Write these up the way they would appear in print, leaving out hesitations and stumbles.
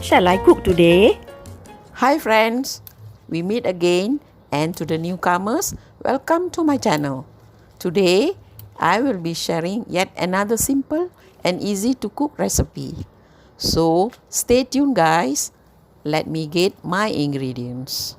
shall I cook today? Hi friends, we meet again, and to the newcomers, welcome to my channel. Today, I will be sharing yet another simple and easy to cook recipe. So, stay tuned guys. Let me get my ingredients.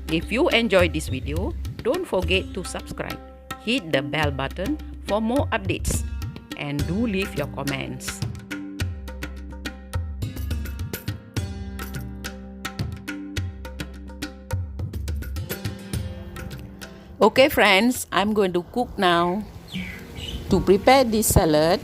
If you enjoyed this video, don't forget to subscribe, hit the bell button for more updates, and do leave your comments. Okay friends, I'm going to cook now. To prepare this salad,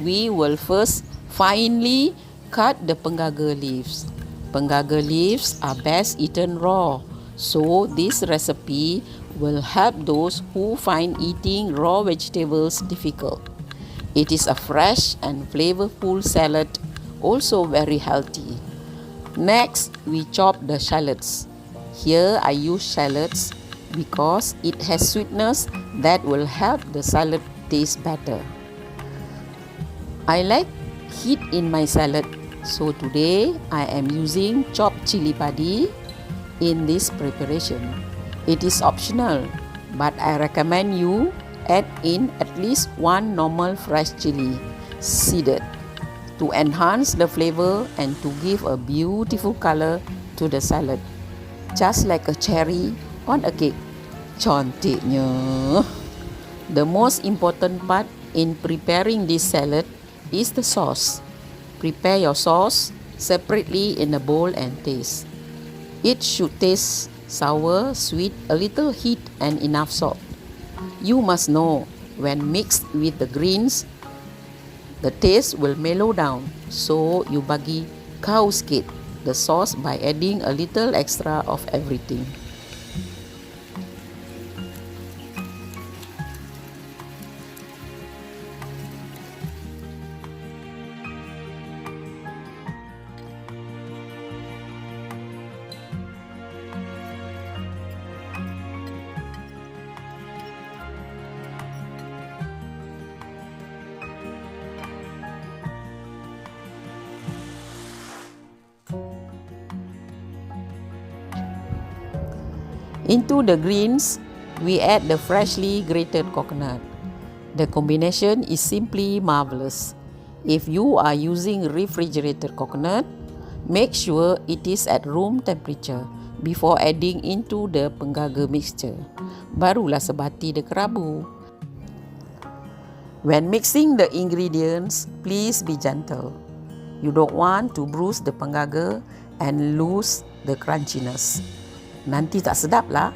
we will first finely cut the pengaga leaves. Pengaga leaves are best eaten raw. So this recipe will help those who find eating raw vegetables difficult. It is a fresh and flavorful salad, also very healthy. Next, we chop the shallots. Here I use shallots because it has sweetness that will help the salad taste better. I like heat in my salad, so today I am using chopped chili padi in this preparation. It is optional, but I recommend you add in at least one normal fresh chili seeded to enhance the flavor and to give a beautiful color to the salad, just like a cherry on a cake. Cantiknya. The most important part in preparing this salad is the sauce. Prepare your sauce separately in a bowl and taste. It should taste sour, sweet, a little heat and enough salt. You must know when mixed with the greens, the taste will mellow down. So you bagi kau sikit the sauce by adding a little extra of everything. Into the greens, we add the freshly grated coconut. The combination is simply marvelous. If you are using refrigerated coconut, make sure it is at room temperature before adding into the pengaga mixture. Barulah sebati the kerabu. When mixing the ingredients, please be gentle. You don't want to bruise the pengaga and lose the crunchiness. Nanti tak sedap lah.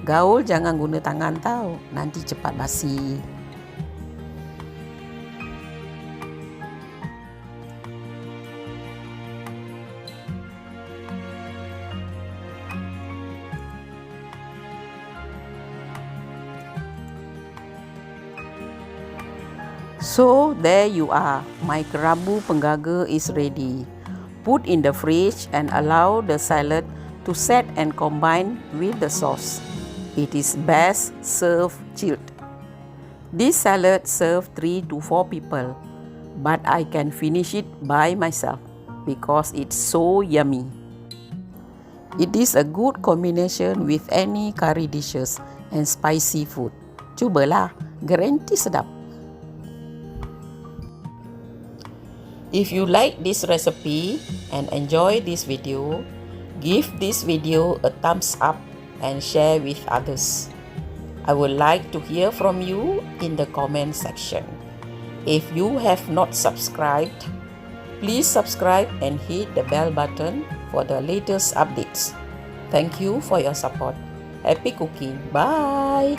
Gaul jangan guna tangan tau, nanti cepat basi. So there you are, my kerabu pengaga is ready. Put in the fridge and allow the salad to set and combine with the sauce. It is best served chilled. This salad serves 3 to 4 people, but I can finish it by myself because it's so yummy. It is a good combination with any curry dishes and spicy food. Cubalah, guarantee sedap. If you like this recipe and enjoy this video, give this video a thumbs up and share with others. I would like to hear from you in the comment section. If you have not subscribed, please subscribe and hit the bell button for the latest updates. Thank you for your support. Happy cooking. Bye.